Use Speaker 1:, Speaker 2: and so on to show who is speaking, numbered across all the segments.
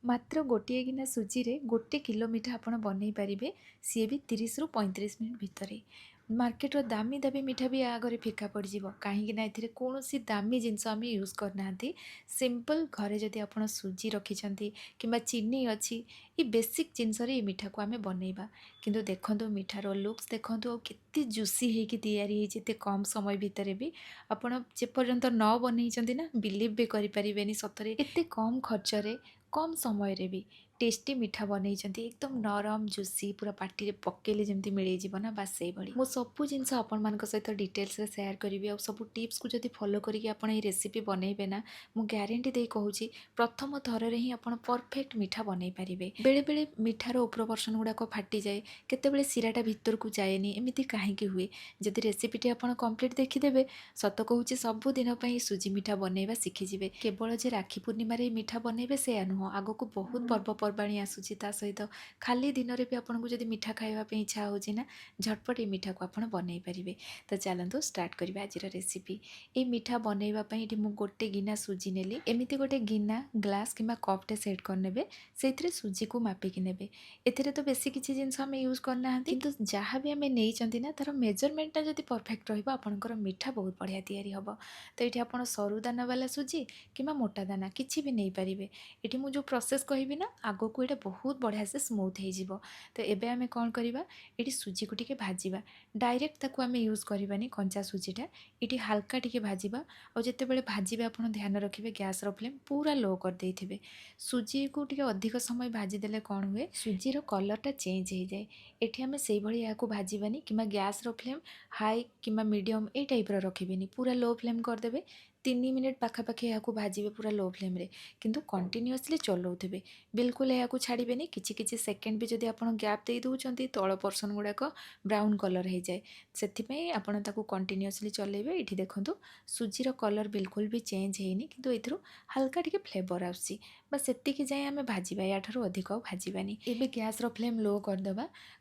Speaker 1: मात्र गोटे गिना सुजी रे गोटे किलो मिठा आपण बनई पारिबे सी भी 30 रु 35 मिनिट भितर। मार्केट दामी दामी मिठा भी आगे फिका पड़ज कहीं कौन दामी जिनस आम यूज करना सिंपल घरे जदि आप सुजी रखिंट कि चीनी अच्छी ये बेसिक जिनस मिठा को आम बनइबा किंतु देखो मिठार लुक्स देखो केते जुसी होती तैयारी कम समय भितर भी आपड़ जेपर्यंत न बनई ना बिलीव भी करें सतरे एत कम खर्चरे कम समय रे भी टेस्टी मिठा बनई एकदम नरम जुसी पूरा पार्टी पकेले जमी मिल ना बास से भाई मो सबू जिन आपण सहित डिटेल्स रे शेयर करी और सब टिप्स को जब फॉलो करके आप रेसिपी बनइबे ना मु ग्यारंटी दे कहूँ प्रथम थर ही आप परफेक्ट मिठा बनई पारे। बेले बेले मिठार उपर पर्सन गुड़ाक फाटी जाए केतेबेले सिराटा भितर को जाएनि एमती कहीं हुए जदि रेसिपीटी आप कंप्लीट देखीदेवे सत कहूँ सबुदिन सुजी मिठा बनइबा शिखिजे केवल जे राखी पूर्णिम मिठा बनइबे से नुह आग को बहुत पर्वपर्वाणी आसूची ता सहित खाली दिन में भी आपको जब मिठा खावाई इच्छा हो झटपट ये मिठा को आप बनई पारे। तो चलतु स्टार्ट करिबा आज रेसिपी। ये मिठा बनइबापी ये गोटे गिना सुजी नेली एमती गोटे गिना ग्लास किंबा कपटे सेट करने से सुजी को मापिकी नेबे। एथिरे तो बेसी किसी जिनस आम यूज करना किंतु जहाँ भी आम नहीं ना तार मेजरमेंटा जब परफेक्ट रहा मिठा बहुत बढ़िया तैयारी हम। तो ये आप सरू दाना वाला सुजी कि मोटा दाना किसी भी नहीं पारे। ये मुझे प्रोसेस कहबी ना आग को ये बहुत बढ़िया से स्मूथ हो। तो एबे आमे कौन करवा ये सुजी को टिके भाजिबा डायरेक्ट ताकू आमे यूज करवानी कंचा सुजीटा ये हाल्का टिके भाजिबा और जिते बड़े भाजिबे आप ध्यान रखिए गैस फ्लेम पूरा लो कर देइथिबे। सुजी को टिके अधिक समय भाजीदेले कौन हुए सुजीर कलरटा चेंज हो जाए। ये आम से भाई भाजबानी कि गैस फ्लेम हाई कि मीडियम ये टाइप रखिबेनी पूरा लो फ्लेम करदे 3 मिनिट पाखापाखि यहाँ भाजबे पूरा लो फ्लेम रे किंतु कंटिन्यूअसली चलाउथिबे बिल्कुल यहाँ छाड़बेनी किछि किछि सेकेंड भी जदि आप गैप दे दौरान तल पर्सन गुड़ाक ब्राउन कलर हो जाए से आपड़ कंटिन्यूअसली चलेबे। ये देखो सुजीर कलर बिल्कुल भी चेंज होनी किंतु एथरू हल्का टिके फ्लेवर आसी बस सेतिकी जाए आम भाजबा या अधिक भाजबानी। एबे गैस फ्लेम लो करदे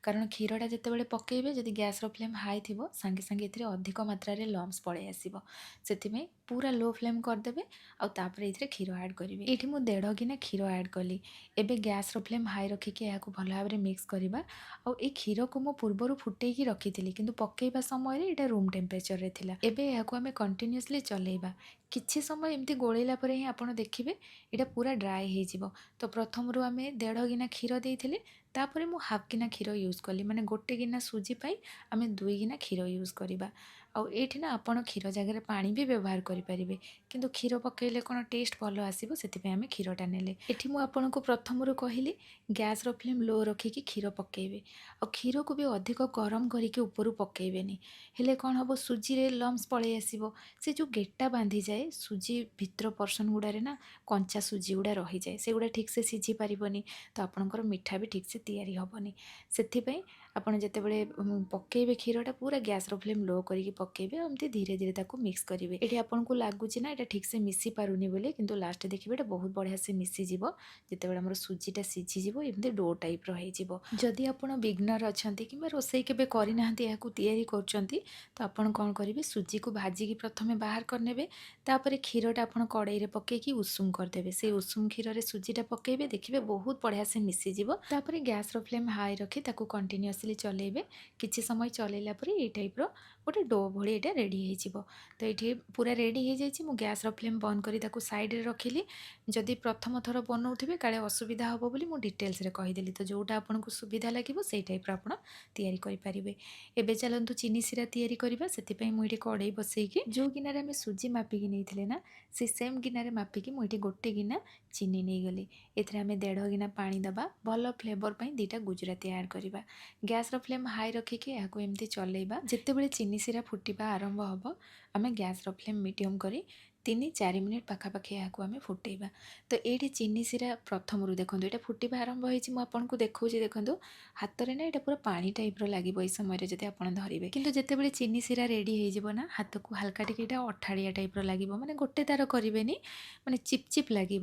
Speaker 1: कारण क्षीरटा जितेबाला पकेबे जदि गैस फ्लेम हाई थी सांगे सांगे ए अधिक मात्रा लम्स पलि आसो से पूरा लो फ्लेम करदे आउे ये क्षीर ऐड करेंगे। ये मुझे 1.5 गिना क्षीर ऐड कली एबे गैस फ्लेम हाई रखिकी यहाँ भल भाव में मिक्स करवा और ये क्षीर को मु पूर्वर फुटेकी रखी किंतु पकेबा समय ये रूम टेम्परेचर रे थिला। एबे यहाँ आम कंटिन्यूअसली चलेबा किछि समय एमती गोलेला परे ही आपण देखिबे एटा पूरा ड्राई हो। तो प्रथम रू आम 1.5 गिना क्षीर देइथिले तापरे मु हाफ गिना क्षीर यूज कली माने गोटे गिना सुजी पाई आम 2 गिना क्षीर यूज करवा। आउ एठी ना आपण क्षीर जगह पानी भी व्यवहार करें किंतु क्षीर पकेले कौन टेस्ट भल आसो से आम क्षीरटा नेले। एठी मु आपन को प्रथम रू कहली गैस फ्लेम लो रखिकी क्षीर पकेबे और क्षीर को भी अधिक गरम करके ऊपर पकेबेनी हेले कौन हम सुजी रे लम्स पलि आसो से जो गेटा बांधी जाए सुजी भितर पर्सन गुड़ारे ना कंचा सुजी गुड़ा रही जाए से गुड़ा ठीक से सिझी पारिबनी तो आपणकर मिठा भी ठीक से तैयारी हेनी से आपड़ जितेबाला पकेबे क्षीरटा पूरा गैस फ्लेम लो करके पकेबे एमती धीरे धीरे ताको मिक्स करेंगे। ये आपको लगुच ना ये ठीक से मिसी पारुनी बोले किंतु लास्ट देखिए ये बहुत बढ़िया से मिसीज जितेबाला आम सुजीटा सिझीज एमती डो टाइप रही। जदि आप बिगनर अच्छा कि रोसई केबे करना तैयारी कर तो आपड़ कौन करेंगे सुजी को भाजिकी प्रथम बाहर करने तापर क्षीरटा आप कड़ाई पकईकि उषुम करदे से उषुम क्षीर सुजीटा पकेबे देखिए बहुत बढ़िया से मिसीज तापर गैस फ्लेम हाई रखी ताकू कंटिन्यूअसली चलेबे किछि समय चलेला पर ये टाइप गोटे डो भली ये रेडी हो। तो ये पूरा रेडी हो जाए मु गैस फ्लेम बंद करी ताकू साइड रे रखिली जदि प्रथम थर बनाऊे काले असुविधा हम बोली मु डिटेल्स रे कहीदेली तो जोटा आपको सुविधा लगे से टाइप आप तैयारी करेंगे। एबे चलतु चीनी सिरा तैयारी करवा से मुझे कड़ाई बसईकि जो गिनारे आम सुजी मापिकी नहीं ना से सेम गिनारे मापिकी मुझे गोटे गिना चीनी नहीं गली एथरे आम 1.5 गिना पानी दबा भल फ्लेवर पर 2टा गुजराती ऐड करवा गैस फ्लेम हाई रखिकी यहाँ एमती चलेबा जितेबाला चीनी सिरा फुटिबा आरंभ हम आम गैस फ्लेम मीडियम करी 3-4 मिनिट पाखापाखि यहाँ आम फुटेबा। तो ये चीनी सिरा प्रथम रू देखो ये फुटिबा आरंभ होती देखा देखो हाथ में ना ये पूरा पानी टाइप लगे ये समय जब आप धरवे किंतु जितेबाला चीनी सिरा रेडी हो हाथ को हल्का टिके अठाड़िया टाइप लगे माने गोटे तार करेनि माने चिपचिप लगे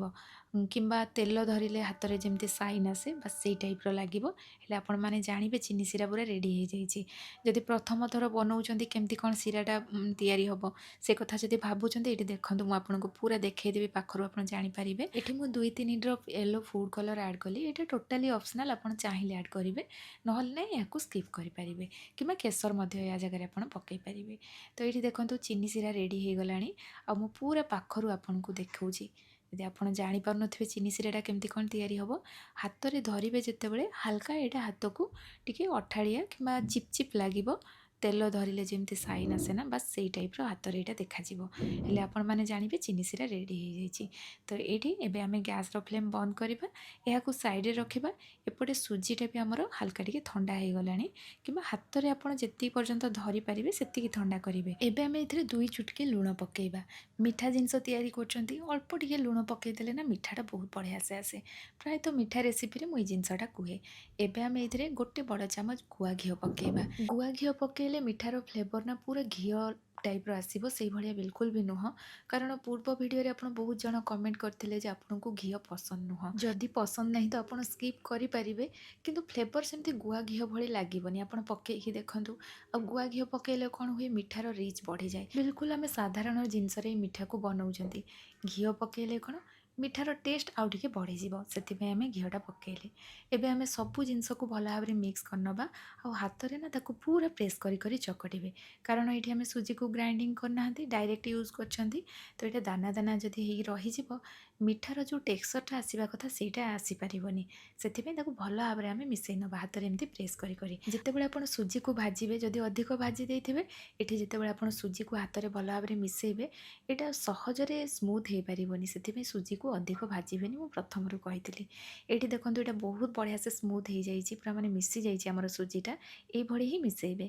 Speaker 1: କିମ୍ବା ତେଲ ଧରିଲେ ହାତରେ ଯେମିତି ସାଇନ୍ ଆସେ ବାସ୍ ସେଇ ଟାଇପ୍ର ଲାଗିବ। ହେଲେ ଆପଣମାନେ ଜାଣିବେ ଚିନି ଶିରା ପୁରା ରେଡ଼ି ହେଇଯାଇଛି। ଯଦି ପ୍ରଥମ ଥର ବନଉଛନ୍ତି କେମିତି କ'ଣ ଶିରାଟା ତିଆରି ହେବ ସେ କଥା ଯଦି ଭାବୁଛନ୍ତି, ଏଇଠି ଦେଖନ୍ତୁ ମୁଁ ଆପଣଙ୍କୁ ପୁରା ଦେଖେଇଦେବି ପାଖରୁ, ଆପଣ ଜାଣିପାରିବେ। ଏଠି ମୁଁ 2-3 drop yellow food colour add କଲି। ଏଇଟା ଟୋଟାଲି ଅପସନାଲ୍, ଆପଣ ଚାହିଁଲେ ଆଡ଼୍ କରିବେ, ନହେଲେ ନାହିଁ ଏହାକୁ ସ୍କିପ୍ କରିପାରିବେ, କିମ୍ବା କେଶର ମଧ୍ୟ ଏହା ଜାଗାରେ ଆପଣ ପକାଇ ପାରିବେ। ତ ଏଇଠି ଦେଖନ୍ତୁ ଚିନି ଶିରା ରେଡ଼ି ହେଇଗଲାଣି। ଆଉ ମୁଁ ପୁରା ପାଖରୁ ଆପଣଙ୍କୁ ଦେଖାଉଛି। ଯଦି ଆପଣ ଜାଣିପାରୁନଥିବେ ଚିନି ଶିରାଟା କେମିତି କ'ଣ ତିଆରି ହେବ, ହାତରେ ଧରିବେ ଯେତେବେଳେ ହାଲକା ଏଇଟା ହାତକୁ ଟିକେ ଅଠାଳିଆ କିମ୍ବା ଚିପ୍ ଲାଗିବ। ତେଲ ଧରିଲେ ଯେମିତି ସାଇନ୍ ଆସେ ନା, ବାସ୍ ସେଇ ଟାଇପ୍ର ହାତରେ ଏଇଟା ଦେଖାଯିବ। ହେଲେ ଆପଣମାନେ ଜାଣିବେ ଚିନି ଶିରା ରେଡ଼ି ହେଇଯାଇଛି। ତ ଏଇଠି ଏବେ ଆମେ ଗ୍ୟାସ୍ର ଫ୍ଲେମ୍ ବନ୍ଦ କରିବା, ଏହାକୁ ସାଇଡ଼୍ରେ ରଖିବା। ଏପଟେ ସୁଜିଟା ବି ଆମର ହାଲକା ଟିକେ ଥଣ୍ଡା ହେଇଗଲାଣି, କିମ୍ବା ହାତରେ ଆପଣ ଯେତିକି ପର୍ଯ୍ୟନ୍ତ ଧରିପାରିବେ ସେତିକି ଥଣ୍ଡା କରିବେ। ଏବେ ଆମେ ଏଥିରେ 2 ଚୁଟକି ଲୁଣ ପକାଇବା। ମିଠା ଜିନିଷ ତିଆରି କରୁଛନ୍ତି, ଅଳ୍ପ ଟିକେ ଲୁଣ ପକାଇଦେଲେ ନା ମିଠାଟା ବହୁତ ବଢ଼ିଆ ସେ ଆସେ। ପ୍ରାୟତଃ ମିଠା ରେସିପିରେ ମୁଁ ଏଇ ଜିନିଷଟା କୁହେ। ଏବେ ଆମେ ଏଥିରେ 1 ବଡ଼ ଚାମଚ ଗୁଆ ଘିଅ ପକାଇବା। ଗୁଆ ଘିଅ ପକାଇଲେ ମିଠାର ଫ୍ଲେଭର୍ ନା ପୁରା ଘିଅ ଟାଇପ୍ର ଆସିବ, ସେଇଭଳିଆ ବିଲକୁଲ ବି ନୁହଁ। କାରଣ ପୂର୍ବ ଭିଡ଼ିଓରେ ଆପଣ ବହୁତ ଜଣ କମେଣ୍ଟ କରିଥିଲେ ଯେ ଆପଣଙ୍କୁ ଘିଅ ପସନ୍ଦ ନୁହଁ। ଯଦି ପସନ୍ଦ ନାହିଁ ତ ଆପଣ ସ୍କିପ୍ କରିପାରିବେ, କିନ୍ତୁ ଫ୍ଲେଭର୍ ସେମିତି ଗୁଆ ଘିଅ ଭଳି ଲାଗିବନି। ଆପଣ ପକାଇକି ଦେଖନ୍ତୁ। ଆଉ ଗୁଆ ଘିଅ ପକାଇଲେ କ'ଣ ହୁଏ, ମିଠାର ରିଚ୍ ବଢ଼ିଯାଏ। ବିଲକୁଲ ଆମେ ସାଧାରଣ ଜିନିଷରେ ଏଇ ମିଠାକୁ ବନାଉଛନ୍ତି, ଘିଅ ପକାଇଲେ କ'ଣ ମିଠାର ଟେଷ୍ଟ ଆଉ ଟିକେ ବଢ଼ିଯିବ, ସେଥିପାଇଁ ଆମେ ଘିଅଟା ପକାଇଲେ। ଏବେ ଆମେ ସବୁ ଜିନିଷକୁ ଭଲ ଭାବରେ ମିକ୍ସ କରିନେବା। ଆଉ ହାତରେ ନା ତାକୁ ପୁରା ପ୍ରେସ୍ କରି ଚକଟିବେ, କାରଣ ଏଇଠି ଆମେ ସୁଜିକୁ ଗ୍ରାଇଣ୍ଡିଙ୍ଗ କରିନାହାନ୍ତି, ଡାଇରେକ୍ଟ ୟୁଜ୍ କରିଛନ୍ତି। ତ ଏଇଟା ଦାନା ଦାନା ଯଦି ହେଇକି ରହିଯିବ, ମିଠାର ଯେଉଁ ଟେକ୍ସଚରଟା ଆସିବା କଥା ସେଇଟା ଆସିପାରିବନି। ସେଥିପାଇଁ ତାକୁ ଭଲ ଭାବରେ ଆମେ ମିଶାଇ ନେବା, ହାତରେ ଏମିତି ପ୍ରେସ୍ କରି। ଯେତେବେଳେ ଆପଣ ସୁଜିକୁ ଭାଜିବେ, ଯଦି ଅଧିକ ଭାଜି ଦେଇଥିବେ, ଏଠି ଯେତେବେଳେ ଆପଣ ସୁଜିକୁ ହାତରେ ଭଲ ଭାବରେ ମିଶାଇବେ, ଏଇଟା ସହଜରେ ସ୍ମୁଥ୍ ହେଇପାରିବନି। ସେଥିପାଇଁ ସୁଜିକୁ ଅଧିକ ଭାଜିବେନି, ମୁଁ ପ୍ରଥମରୁ କହିଥିଲି। ଏଇଠି ଦେଖନ୍ତୁ ଏଇଟା ବହୁତ ବଢ଼ିଆ ସେ ସ୍ମୁଥ୍ ହେଇଯାଇଛି, ପୁରା ମାନେ ମିଶିଯାଇଛି ଆମର ସୁଜିଟା। ଏଇଭଳି ହିଁ ମିଶାଇବେ।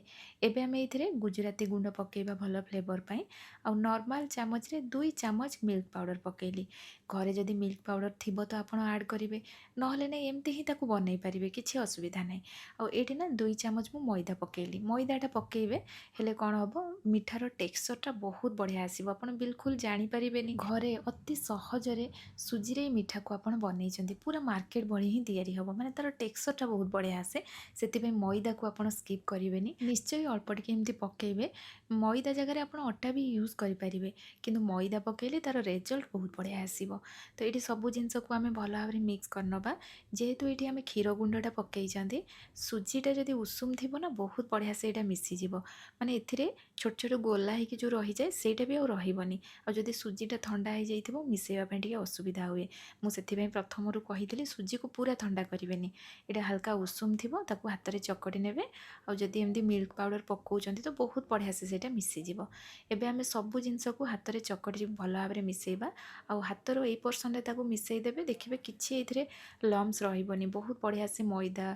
Speaker 1: ଏବେ ଆମେ ଏଇଥିରେ ଗୁଜୁରାତି ଗୁଣ୍ଡ ପକାଇବା ଭଲ ଫ୍ଲେଭର୍ ପାଇଁ। ଆଉ ନର୍ମାଲ ଚାମଚରେ 2 ଚାମଚ ମିଲ୍କ ପାଉଡ଼ର ପକାଇଲି। ଘରେ ଯଦି ମିଲ୍କ ପାଉଡ଼ର ଥିବ ତ ଆପଣ ଆଡ଼୍ କରିବେ, ନହେଲେ ନାହିଁ ଏମିତି ହିଁ ତାକୁ ବନେଇ ପାରିବେ, କିଛି ଅସୁବିଧା ନାହିଁ। ଆଉ ଏଇଠି ନା 2 ଚାମଚ ମୁଁ ମଇଦା ପକାଇଲି। ମଇଦାଟା ପକାଇବେ, ହେଲେ କ'ଣ ହେବ, ମିଠାର ଟେକ୍ସଚରଟା ବହୁତ ବଢ଼ିଆ ଆସିବ। ଆପଣ ବିଲକୁଲ ଜାଣିପାରିବେନି, ଘରେ ଅତି ସହଜରେ ସୁଜିରେ ଏଇ ମିଠାକୁ ଆପଣ ବନେଇଛନ୍ତି। ପୁରା ମାର୍କେଟ ଭଳି ହିଁ ତିଆରି ହେବ, ମାନେ ତା'ର ଟେକ୍ସଚରଟା ବହୁତ ବଢ଼ିଆ ଆସେ। ସେଥିପାଇଁ ମଇଦାକୁ ଆପଣ ସ୍କିପ୍ କରିବେନି, ନିଶ୍ଚୟ ଅଳ୍ପ ଟିକେ ଏମିତି ପକାଇବେ। ମଇଦା ଜାଗାରେ ଆପଣ ଅଟା ବି ୟୁଜ୍ କରିପାରିବେ, କିନ୍ତୁ ମଇଦା ପକାଇଲେ ତା'ର ରେଜଲ୍ଟ ବହୁତ ବଢ଼ିଆ ଆସିବ। ତ ଏଇଠି ସବୁ ଜିନିଷକୁ ଆମେ ଭଲ ଭାବରେ ମିକ୍ସ କରିନେବା। ଯେହେତୁ ଏଇଠି ଆମେ କ୍ଷୀର ଗୁଣ୍ଡଟା ପକାଇଛନ୍ତି, ସୁଜିଟା ଯଦି ଉଷୁମ ଥିବ ନା ବହୁତ ବଢ଼ିଆ ସେ ଏଇଟା ମିଶିଯିବ। ମାନେ ଏଥିରେ ଛୋଟ ଛୋଟ ଗୋଲା ହେଇକି ଯେଉଁ ରହିଯାଏ ସେଇଟା ବି ଆଉ ରହିବନି। ଆଉ ଯଦି ସୁଜିଟା ଥଣ୍ଡା ହେଇଯାଇଥିବ, ମିଶାଇବା ପାଇଁ ଟିକେ ଅସୁବିଧା ହୁଏ। ମୁଁ ସେଥିପାଇଁ ପ୍ରଥମରୁ କହିଥିଲି ସୁଜିକୁ ପୁରା ଥଣ୍ଡା କରିବେନି। ଏଇଟା ହାଲକା ଉଷୁମ ଥିବ, ତାକୁ ହାତରେ ଚକଟି ନେବେ। ଆଉ ଯଦି ଏମିତି ମିଲ୍କ ପାଉଡ଼ର ପକାଉଛନ୍ତି ତ ବହୁତ ବଢ଼ିଆ ସେ ସେଇଟା ମିଶିଯିବ। ଏବେ ଆମେ ସବୁ ଜିନିଷକୁ ହାତରେ ଚକଟି ଭଲ ଭାବରେ ମିଶାଇବା। ଆଉ ହାତର ଏଇ ପର୍ସନରେ ତାକୁ ମିଶାଇ ଦେବେ, ଦେଖିବେ କିଛି ଏଇଥିରେ ଲମ୍ସ ରହିବନି। ବହୁତ ବଢ଼ିଆ ସେ ମଇଦା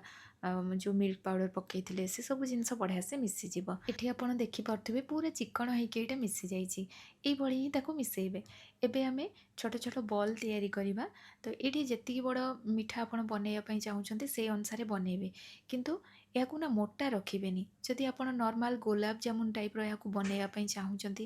Speaker 1: ଯେଉଁ ମିଲ୍କ ପାଉଡ଼ର ପକାଇଥିଲେ ସେସବୁ ଜିନିଷ ବଢ଼ିଆ ସେ ମିଶିଯିବ। ଏଠି ଆପଣ ଦେଖିପାରୁଥିବେ ପୁରା ଚିକଣ ହେଇକି ଏଇଟା ମିଶିଯାଇଛି। ଏଇଭଳି ହିଁ ତାକୁ ମିଶାଇବେ। ଏବେ ଆମେ ଛୋଟ ଛୋଟ ବଲ୍ ତିଆରି କରିବା। ତ ଏଇଠି ଯେତିକି ବଡ଼ ମିଠା ଆପଣ ବନେଇବା ପାଇଁ ଚାହୁଁଛନ୍ତି ସେଇ ଅନୁସାରେ ବନେଇବେ, କିନ୍ତୁ ଏହାକୁ ନା ମୋଟା ରଖିବେନି। ଯଦି ଆପଣ ନର୍ମାଲ ଗୋଲାପ ଜାମୁନ ଟାଇପ୍ର ଏହାକୁ ବନେଇବା ପାଇଁ ଚାହୁଁଛନ୍ତି,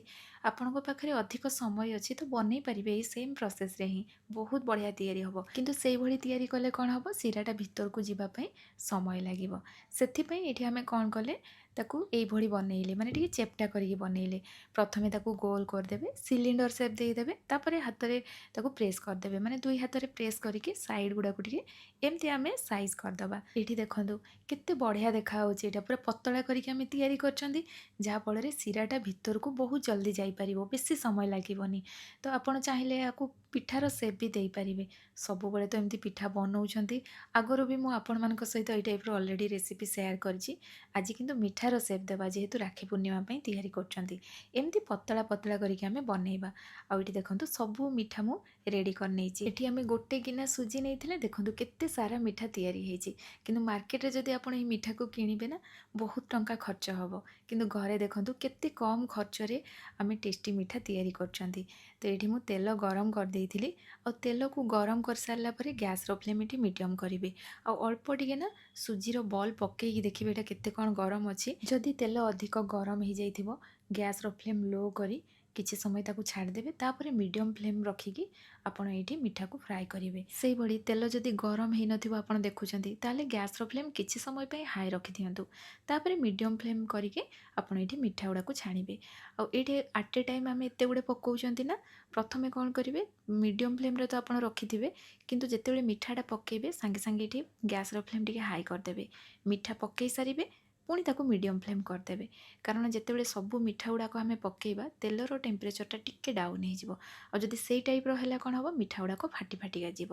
Speaker 1: ଆପଣଙ୍କ ପାଖରେ ଅଧିକ ସମୟ ଅଛି ତ ବନେଇ ପାରିବେ ଏଇ ସେମ୍ ପ୍ରୋସେସ୍ରେ ହିଁ, ବହୁତ ବଢ଼ିଆ ତିଆରି ହେବ। କିନ୍ତୁ ସେଇଭଳି ତିଆରି କଲେ କ'ଣ ହେବ, ଶିରାଟା ଭିତରକୁ ଯିବା ପାଇଁ ସମୟ ଲାଗିବ। ସେଥିପାଇଁ ଏଠି ଆମେ କ'ଣ କଲେ, ତାକୁ ଏଇଭଳି ବନେଇଲେ, ମାନେ ଟିକେ ଚେପ୍ଟା କରିକି ବନେଇଲେ। ପ୍ରଥମେ ତାକୁ ଗୋଲ କରିଦେବେ, ସିଲିଣ୍ଡର ସେପ୍ ଦେଇଦେବେ, ତାପରେ ହାତରେ ତାକୁ ପ୍ରେସ୍ କରିଦେବେ, ମାନେ 2 ହାତରେ ପ୍ରେସ୍ କରିକି ସାଇଡ଼୍ ଗୁଡ଼ାକୁ ଟିକେ ଏମିତି ଆମେ ସାଇଜ୍ କରିଦେବା। ଏଇଠି ଦେଖନ୍ତୁ କେତେ ବଢ଼ିଆ ଦେଖାହେଉଛି। ଏଇଟା ପୁରା ପତଳା କରିକି ଆମେ ତିଆରି କରିଛନ୍ତି, ଯାହାଫଳରେ ଶିରାଟା ଭିତରକୁ ବହୁତ ଜଲ୍ଦି ଯାଇପାରିବ, ବେଶୀ ସମୟ ଲାଗିବନି। ତ ଆପଣ ଚାହିଁଲେ ଏହାକୁ ପିଠାର ସେପ୍ ବି ଦେଇପାରିବେ। ସବୁବେଳେ ତ ଏମିତି ପିଠା ବନାଉଛନ୍ତି, ଆଗରୁ ବି ମୁଁ ଆପଣମାନଙ୍କ ସହିତ ଏଇ ଟାଇପ୍ର ଅଲରେଡ଼ି ରେସିପି ସେୟାର କରିଛି। ଆଜି କିନ୍ତୁ ମିଠାର ସେପ୍ ଦେବା, ଯେହେତୁ ରାକ୍ଷୀ ପୂର୍ଣ୍ଣିମା ପାଇଁ ତିଆରି କରୁଛନ୍ତି। ଏମିତି ପତଳା ପତଳା କରିକି ଆମେ ବନେଇବା। ଆଉ ଏଠି ଦେଖନ୍ତୁ ସବୁ ମିଠା ମୁଁ ରେଡ଼ି କରିନେଇଛି। ଏଠି ଆମେ 1 ଗିନା ସୁଜି ନେଇଥିଲେ, ଦେଖନ୍ତୁ କେତେ ସାରା ମିଠା ତିଆରି ହେଇଛି। କିନ୍ତୁ ମାର୍କେଟରେ ଯଦି ଆପଣ ଏଇ ମିଠାକୁ କିଣିବେ ନା, ବହୁତ ଟଙ୍କା ଖର୍ଚ୍ଚ ହେବ। କିନ୍ତୁ ଘରେ ଦେଖନ୍ତୁ କେତେ କମ୍ ଖର୍ଚ୍ଚରେ ଆମେ ଟେଷ୍ଟି ମିଠା ତିଆରି କରୁଛନ୍ତି। ତ ଏଇଠି ମୁଁ ତେଲ ଗରମ କରିଦେଇଥିଲି। ଆଉ ତେଲକୁ ଗରମ କରିସାରିଲା ପରେ ଗ୍ୟାସ୍ର ଫ୍ଲେମ୍ ଏଠି ମିଡ଼ିୟମ୍ କରିବେ। ଆଉ ଅଳ୍ପ ଟିକେ ନା ସୁଜିର ବଲ୍ ପକାଇକି ଦେଖିବେ ଏଇଟା କେତେ କ'ଣ ଗରମ ଅଛି। ଯଦି ତେଲ ଅଧିକ ଗରମ ହେଇଯାଇଥିବ, ଗ୍ୟାସ୍ର ଫ୍ଲେମ୍ ଲୋ କରି କିଛି ସମୟ ତାକୁ ଛାଡ଼ିଦେବେ। ତାପରେ ମିଡ଼ିୟମ୍ ଫ୍ଲେମ୍ ରଖିକି ଆପଣ ଏଇଠି ମିଠାକୁ ଫ୍ରାଏ କରିବେ। ସେଇଭଳି ତେଲ ଯଦି ଗରମ ହେଇନଥିବ ଆପଣ ଦେଖୁଛନ୍ତି, ତାହେଲେ ଗ୍ୟାସ୍ର ଫ୍ଲେମ୍ କିଛି ସମୟ ପାଇଁ ହାଇ ରଖିଦିଅନ୍ତୁ। ତାପରେ ମିଡ଼ିୟମ୍ ଫ୍ଲେମ୍ କରିକି ଆପଣ ଏଇଠି ମିଠା ଗୁଡ଼ାକୁ ଛାଣିବେ। ଆଉ ଏଇଠି ଆଟ୍ ଏ ଟାଇମ୍ ଆମେ ଏତେ ଗୁଡ଼େ ପକାଉଛନ୍ତି ନା, ପ୍ରଥମେ କ'ଣ କରିବେ, ମିଡ଼ିୟମ୍ ଫ୍ଲେମ୍ରେ ତ ଆପଣ ରଖିଥିବେ, କିନ୍ତୁ ଯେତେବେଳେ ମିଠାଟା ପକାଇବେ ସାଙ୍ଗେ ସାଙ୍ଗେ ଏଇଠି ଗ୍ୟାସ୍ର ଫ୍ଲେମ୍ ଟିକେ ହାଇ କରିଦେବେ। ମିଠା ପକାଇ ସାରିବେ, ପୁଣି ତାକୁ ମିଡ଼ିୟମ୍ ଫ୍ଲେମ୍ କରିଦେବେ। କାରଣ ଯେତେବେଳେ ସବୁ ମିଠା ଗୁଡ଼ାକ ଆମେ ପକାଇବା, ତେଲର ଟେମ୍ପରେଚରଟା ଟିକେ ଡାଉନ୍ ହେଇଯିବ। ଆଉ ଯଦି ସେଇ ଟାଇପ୍ର ହେଲା କ'ଣ ହେବ, ମିଠା ଗୁଡ଼ାକ ଫାଟି ଫାଟିକା ଯିବ।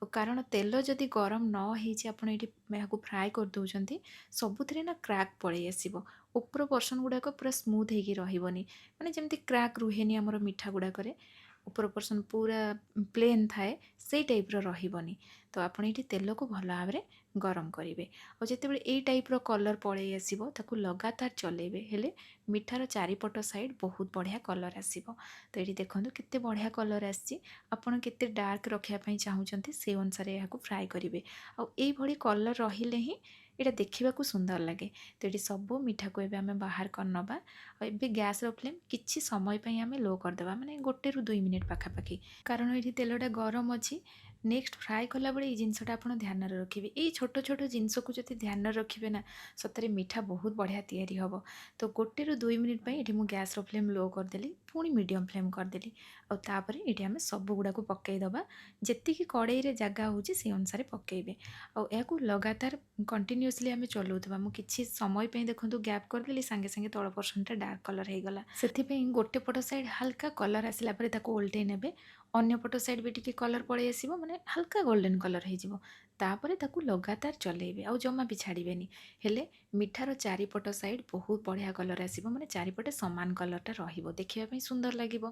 Speaker 1: ଆଉ କାରଣ ତେଲ ଯଦି ଗରମ ନ ହେଇଛି ଆପଣ ଏଇଠି ଏହାକୁ ଫ୍ରାଏ କରିଦେଉଛନ୍ତି, ସବୁଥିରେ ନା କ୍ରାକ୍ ପଳେଇ ଆସିବ। ଉପର ପର୍ସନ୍ ଗୁଡ଼ାକ ପୁରା ସ୍ମୁଥ୍ ହେଇକି ରହିବନି, ମାନେ ଯେମିତି କ୍ରାକ୍ ରୁହେନି ଆମର ମିଠା ଗୁଡ଼ାକରେ, ଉପର ପର୍ସନ୍ ପୁରା ପ୍ଲେନ୍ ଥାଏ, ସେଇ ଟାଇପ୍ର ରହିବନି। ତ ଆପଣ ଏଇଠି ତେଲକୁ ଭଲ ଭାବରେ ଗରମ କରିବେ। ଆଉ ଯେତେବେଳେ ଏଇ ଟାଇପ୍ର କଲର୍ ପଳେଇ ଆସିବ, ତାକୁ ଲଗାତାର ଚଲେଇବେ, ହେଲେ ମିଠାର ଚାରିପଟ ସାଇଡ଼୍ ବହୁତ ବଢ଼ିଆ କଲର୍ ଆସିବ। ତ ଏଇଠି ଦେଖନ୍ତୁ କେତେ ବଢ଼ିଆ କଲର୍ ଆସିଛି। ଆପଣ କେତେ ଡାର୍କ ରଖିବା ପାଇଁ ଚାହୁଁଛନ୍ତି ସେଇ ଅନୁସାରେ ଏହାକୁ ଫ୍ରାଏ କରିବେ। ଆଉ ଏଇଭଳି କଲର୍ ରହିଲେ ହିଁ ଏଇଟା ଦେଖିବାକୁ ସୁନ୍ଦର ଲାଗେ। ତ ଏଠି ସବୁ ମିଠାକୁ ଏବେ ଆମେ ବାହାର କରିନେବା। ଆଉ ଏବେ ଗ୍ୟାସ୍ର ଫ୍ଲେମ୍ କିଛି ସମୟ ପାଇଁ ଆମେ ଲୋ କରିଦେବା, ମାନେ 1ରୁ 2 ମିନିଟ୍ ପାଖାପାଖି। କାରଣ ଏଇଠି ତେଲଟା ଗରମ ଅଛି। ନେକ୍ସଟ ଫ୍ରାଏ କଲାବେଳେ ଏଇ ଜିନିଷଟା ଆପଣ ଧ୍ୟାନରେ ରଖିବେ। ଏଇ ଛୋଟ ଛୋଟ ଜିନିଷକୁ ଯଦି ଧ୍ୟାନରେ ରଖିବେ ନା, ସତରେ ମିଠା ବହୁତ ବଢ଼ିଆ ତିଆରି ହେବ। ତ 1ରୁ 2 ମିନିଟ୍ ପାଇଁ ଏଠି ମୁଁ ଗ୍ୟାସ୍ର ଫ୍ଲେମ୍ ଲୋ କରିଦେଲି, ପୁଣି ମିଡ଼ିୟମ୍ ଫ୍ଲେମ୍ କରିଦେଲି। ଆଉ ତାପରେ ଏଠି ଆମେ ସବୁଗୁଡ଼ାକୁ ପକାଇଦେବା। ଯେତିକି କଡ଼େଇରେ ଜାଗା ହେଉଛି ସେଇ ଅନୁସାରେ ପକାଇବେ। ଆଉ ଏହାକୁ ଲଗାତାର କଣ୍ଟିନ୍ୟୁଅସଲି ଆମେ ଚଲାଉଥିବା। ମୁଁ କିଛି ସମୟ ପାଇଁ ଦେଖନ୍ତୁ ଗ୍ୟାପ୍ କରିଦେଲି, ସାଙ୍ଗେ ସାଙ୍ଗେ ତଳ ପର୍ସନ୍ଟା ଡାର୍କ କଲର୍ ହେଇଗଲା। ସେଥିପାଇଁ ଗୋଟେ ପଟ ସାଇଡ଼୍ ହାଲକା କଲର୍ ଆସିଲା ପରେ ତାକୁ ଓଲଟେଇ ନେବେ। ଅନ୍ୟ ପଟ ସାଇଡ଼୍ ବି ଟିକେ କଲର୍ ପଳେଇ ଆସିବ, ମାନେ ହାଲକା ଗୋଲ୍ଡେନ୍ କଲର୍ ହେଇଯିବ। ତାପରେ ତାକୁ ଲଗାତାର ଚଲେଇବେ, ଆଉ ଜମା ବି ଛାଡ଼ିବେନି। ହେଲେ ମିଠାର ଚାରିପଟ ସାଇଡ଼୍ ବହୁତ ବଢ଼ିଆ କଲର୍ ଆସିବ, ମାନେ ଚାରିପଟେ ସମାନ କଲର୍ଟା ରହିବ, ଦେଖିବା ପାଇଁ ସୁନ୍ଦର ଲାଗିବ।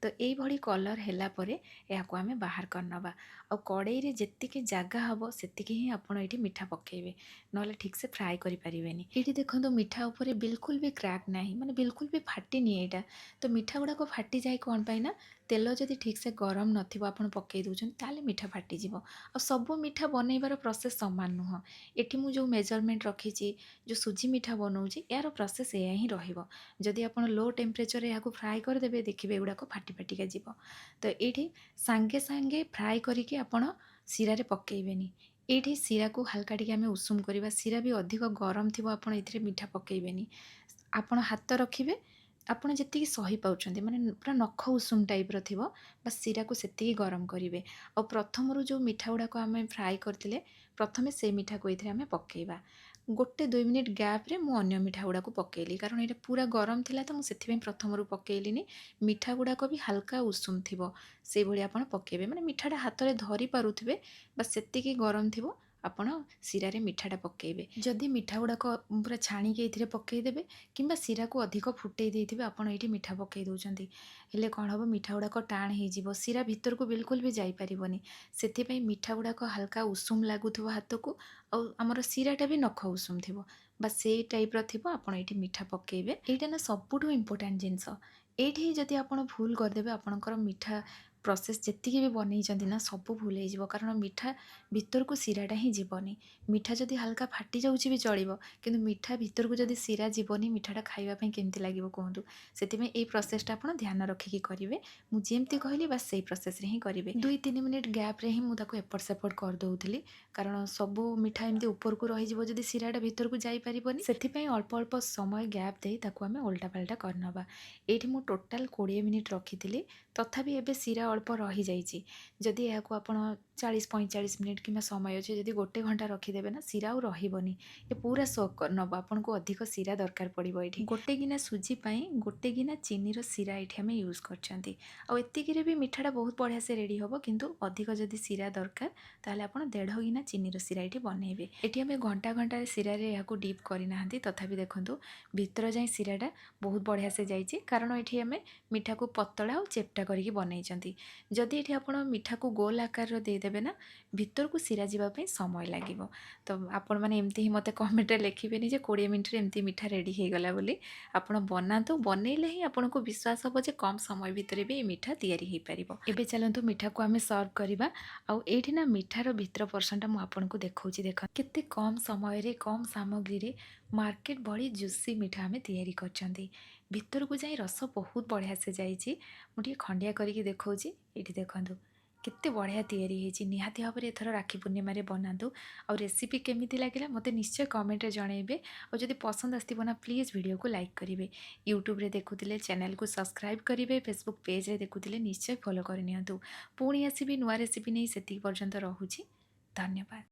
Speaker 1: ତ ଏଇଭଳି କଲର୍ ହେଲା ପରେ ଏହାକୁ ଆମେ ବାହାର କରିନେବା। ଆଉ କଡ଼େଇରେ ଯେତିକି ଜାଗା ହେବ ସେତିକି ହିଁ ଆପଣ ଏଇଠି ମିଠା ପକାଇବେ, ନହେଲେ ଠିକ୍ସେ ଫ୍ରାଏ କରିପାରିବେନି। ଏଇଠି ଦେଖନ୍ତୁ ମିଠା ଉପରେ ବିଲକୁଲ ବି କ୍ରାକ୍ ନାହିଁ, ମାନେ ବିଲକୁଲ ବି ଫାଟିନି ଏଇଟା। ତ ମିଠା ଗୁଡ଼ାକ ଫାଟିଯାଏ କ'ଣ ପାଇଁ ନା, ତେଲ ଯଦି ଠିକ୍ସେ ଗରମ ନଥିବ ଆପଣ ପକାଇ ଦେଉଛନ୍ତି, ତାହେଲେ ମିଠା ଫାଟିଯିବ। ଆଉ ସବୁ ମିଠା ବନେଇବାର ପ୍ରୋସେସ୍ ସମାନ ନୁହଁ। ଏଠି ମୁଁ ଯେଉଁ ମେଜରମେଣ୍ଟ ରଖିଛି, ଯେଉଁ ସୁଜି ମିଠା ବନାଉଛି, ଏହାର ପ୍ରୋସେସ୍ ଏଇଆ ହିଁ ରହିବ। ଯଦି ଆପଣ ଲୋ ଟେମ୍ପରେଚରରେ ଏହାକୁ ଫ୍ରାଏ କରିଦେବେ, ଦେଖିବେ ଏଗୁଡ଼ାକ ଫାଟି ଫାଟିକା ଯିବ। ତ ଏଇଠି ସାଙ୍ଗେ ସାଙ୍ଗେ ଫ୍ରାଏ କରିକି ଆପଣ ଶିରାରେ ପକାଇବେନି। ଏଇଠି ଶିରାକୁ ହାଲକା ଟିକେ ଆମେ ଉଷୁମ କରିବା। ଶିରା ବି ଅଧିକ ଗରମ ଥିବ, ଆପଣ ଏଥିରେ ମିଠା ପକାଇବେନି। ଆପଣ ହାତ ରଖିବେ, ଆପଣ ଯେତିକି ସହି ପାଉଛନ୍ତି, ମାନେ ପୁରା ନଖ ଉଷୁମ ଟାଇପ୍ର ଥିବ, ବାସ୍ ଶିରାକୁ ସେତିକି ଗରମ କରିବେ। ଆଉ ପ୍ରଥମରୁ ଯେଉଁ ମିଠା ଗୁଡ଼ାକ ଆମେ ଫ୍ରାଏ କରିଥିଲେ, ପ୍ରଥମେ ସେଇ ମିଠାକୁ ଏଥିରେ ଆମେ ପକାଇବା। 1-2 ମିନିଟ୍ ଗ୍ୟାପ୍ରେ ମୁଁ ଅନ୍ୟ ମିଠା ଗୁଡ଼ାକୁ ପକାଇଲି, କାରଣ ଏଇଟା ପୁରା ଗରମ ଥିଲା ତ ମୁଁ ସେଥିପାଇଁ ପ୍ରଥମରୁ ପକାଇଲିନି। ମିଠା ଗୁଡ଼ାକ ବି ହାଲକା ଉଷୁମ ଥିବ, ସେଇଭଳି ଆପଣ ପକାଇବେ। ମାନେ ମିଠାଟା ହାତରେ ଧରି ପାରୁଥିବେ, ବାସ୍ ସେତିକି ଗରମ ଥିବ, ଆପଣ ଶିରାରେ ମିଠାଟା ପକାଇବେ। ଯଦି ମିଠା ଗୁଡ଼ାକ ପୁରା ଛାଣିକି ଏଥିରେ ପକାଇଦେବେ, କିମ୍ବା ଶିରାକୁ ଅଧିକ ଫୁଟେଇ ଦେଇଥିବେ, ଆପଣ ଏଇଠି ମିଠା ପକାଇ ଦେଉଛନ୍ତି, ହେଲେ କ'ଣ ହେବ, ମିଠା ଗୁଡ଼ାକ ଟାଣ ହେଇଯିବ, ଶିରା ଭିତରକୁ ବିଲକୁଲ ବି ଯାଇପାରିବନି। ସେଥିପାଇଁ ମିଠା ଗୁଡ଼ାକ ହାଲକା ଉଷୁମ ଲାଗୁଥିବ ହାତକୁ, ଆଉ ଆମର ଶିରାଟା ବି ନଖ ଉଷୁମ ଥିବ, ବାସ୍ ସେଇ ଟାଇପ୍ର ଥିବ, ଆପଣ ଏଇଠି ମିଠା ପକାଇବେ। ଏଇଟା ନା ସବୁଠୁ ଇମ୍ପୋର୍ଟାଣ୍ଟ ଜିନିଷ। ଏଇଠି ଯଦି ଆପଣ ଭୁଲ କରିଦେବେ, ଆପଣଙ୍କର ମିଠା ପ୍ରୋସେସ୍ ଯେତିକି ବି ବନେଇଛନ୍ତି ନା, ସବୁ ଭୁଲ ହେଇଯିବ। କାରଣ ମିଠା ଭିତରକୁ ଶିରାଟା ହିଁ ଯିବନି। ମିଠା ଯଦି ହାଲକା ଫାଟି ଯାଉଛି ବି ଚଳିବ, କିନ୍ତୁ ମିଠା ଭିତରକୁ ଯଦି ଶିରା ଯିବନି, ମିଠାଟା ଖାଇବା ପାଇଁ କେମିତି ଲାଗିବ କୁହନ୍ତୁ। ସେଥିପାଇଁ ଏଇ ପ୍ରୋସେସ୍ଟା ଆପଣ ଧ୍ୟାନ ରଖିକି କରିବେ। ମୁଁ ଯେମିତି କହିଲି ବାସ୍ ସେଇ ପ୍ରୋସେସ୍ରେ ହିଁ କରିବେ। 2-3 ମିନିଟ୍ ଗ୍ୟାପ୍ରେ ହିଁ ମୁଁ ତାକୁ ଏପଟ ସେପଟ କରିଦେଉଥିଲି, କାରଣ ସବୁ ମିଠା ଏମିତି ଉପରକୁ ରହିଯିବ ଯଦି ଶିରାଟା ଭିତରକୁ ଯାଇପାରିବନି। ସେଥିପାଇଁ ଅଳ୍ପ ଅଳ୍ପ ସମୟ ଗ୍ୟାପ୍ ଦେଇ ତାକୁ ଆମେ ଓଲଟା ପାଲଟା କରିନେବା। ଏଇଠି ମୁଁ ଟୋଟାଲ୍ 20 ମିନିଟ୍ ରଖିଥିଲି, ତଥାପି ଏବେ ଶିରା ଅଳ୍ପ ରହିଯାଇଛି। ଯଦି ଏହାକୁ ଆପଣ 40-45 ମିନିଟ୍ କିମ୍ବା ସମୟ ଅଛି, ଯଦି 1 ଘଣ୍ଟା ରଖିଦେବେ ନା, ଶିରା ଆଉ ରହିବନି। ଏ ପୁରା ସୋକ୍ ନେବ, ଆପଣଙ୍କୁ ଅଧିକ ଶିରା ଦରକାର ପଡ଼ିବ। ଏଇଠି 1 ଗିନା ସୁଜି ପାଇଁ 1 ଗିନା ଚିନିର ଶିରା ଏଇଠି ଆମେ ୟୁଜ୍ କରିଛନ୍ତି। ଆଉ ଏତିକିରେ ବି ମିଠାଟା ବହୁତ ବଢ଼ିଆ ସେ ରେଡ଼ି ହେବ, କିନ୍ତୁ ଅଧିକ ଯଦି ଶିରା ଦରକାର, ତାହେଲେ ଆପଣ 1.5 ଗିନା ଚିନିର ଶିରା ଏଇଠି ବନେଇବେ। ଏଠି ଆମେ ଘଣ୍ଟା ଘଣ୍ଟାରେ ଶିରାରେ ଏହାକୁ ଡିପ୍ କରିନାହାନ୍ତି, ତଥାପି ଦେଖନ୍ତୁ ଭିତର ଯାଏଁ ଶିରାଟା ବହୁତ ବଢ଼ିଆ ସେ ଯାଇଛି, କାରଣ ଏଠି ଆମେ ମିଠାକୁ ପତଳା ଆଉ ଚେପ୍ଟା କରିକି ବନେଇଛନ୍ତି। ଯଦି ଏଠି ଆପଣ ମିଠାକୁ ଗୋଲ ଆକାରର ଦେଇଦେବେ ନା, ଭିତରକୁ ଶିରା ଯିବା ପାଇଁ ସମୟ ଲାଗିବ। ତ ଆପଣମାନେ ଏମିତି ହିଁ ମୋତେ କମେଣ୍ଟରେ ଲେଖିବେନି ଯେ 20 ମିନିଟ୍ରେ ଏମିତି ମିଠା ରେଡ଼ି ହେଇଗଲା ବୋଲି। ଆପଣ ବନାନ୍ତୁ, ବନେଇଲେ ହିଁ ଆପଣଙ୍କୁ ବିଶ୍ୱାସ ହେବ ଯେ କମ୍ ସମୟ ଭିତରେ ବି ଏ ମିଠା ତିଆରି ହେଇପାରିବ। ଏବେ ଚାଲନ୍ତୁ ମିଠାକୁ ଆମେ ସର୍ଭ କରିବା। ଆଉ ଏଇଠି ନା ମିଠାର ଭିତର ପର୍ସନ୍ଟା ମୁଁ ଆପଣଙ୍କୁ ଦେଖାଉଛି। ଦେଖନ୍ତୁ କେତେ କମ୍ ସମୟରେ, କମ୍ ସାମଗ୍ରୀରେ ମାର୍କେଟ ଭଳି ଜୁସି ମିଠା ଆମେ ତିଆରି କରିଛନ୍ତି। ଭିତରକୁ ଯାଇ ରସ ବହୁତ ବଢ଼ିଆ ସେ ଯାଇଛି। ମୁଁ ଟିକେ ଖଣ୍ଡିଆ କରିକି ଦେଖାଉଛି। ଏଇଠି ଦେଖନ୍ତୁ କେତେ ବଢ଼ିଆ ତିଆରି ହେଇଛି। ନିହାତି ଭାବରେ ଏଥର ରାକ୍ଷୀ ପୂର୍ଣ୍ଣିମାରେ ବନାନ୍ତୁ। ଆଉ ରେସିପି କେମିତି ଲାଗିଲା ମୋତେ ନିଶ୍ଚୟ କମେଣ୍ଟରେ ଜଣାଇବେ। ଆଉ ଯଦି ପସନ୍ଦ ଆସିଥିବ ନା ପ୍ଲିଜ୍ ଭିଡ଼ିଓକୁ ଲାଇକ୍ କରିବେ। ୟୁଟ୍ୟୁବରେ ଦେଖୁଥିଲେ ଚ୍ୟାନେଲକୁ ସବସ୍କ୍ରାଇବ୍ କରିବେ। ଫେସବୁକ୍ ପେଜ୍ରେ ଦେଖୁଥିଲେ ନିଶ୍ଚୟ ଫଲୋ କରିନିଅନ୍ତୁ। ପୁଣି ଆସିବି ନୂଆ ରେସିପି ନେଇ। ସେତିକି ପର୍ଯ୍ୟନ୍ତ ରହୁଛି। ଧନ୍ୟବାଦ।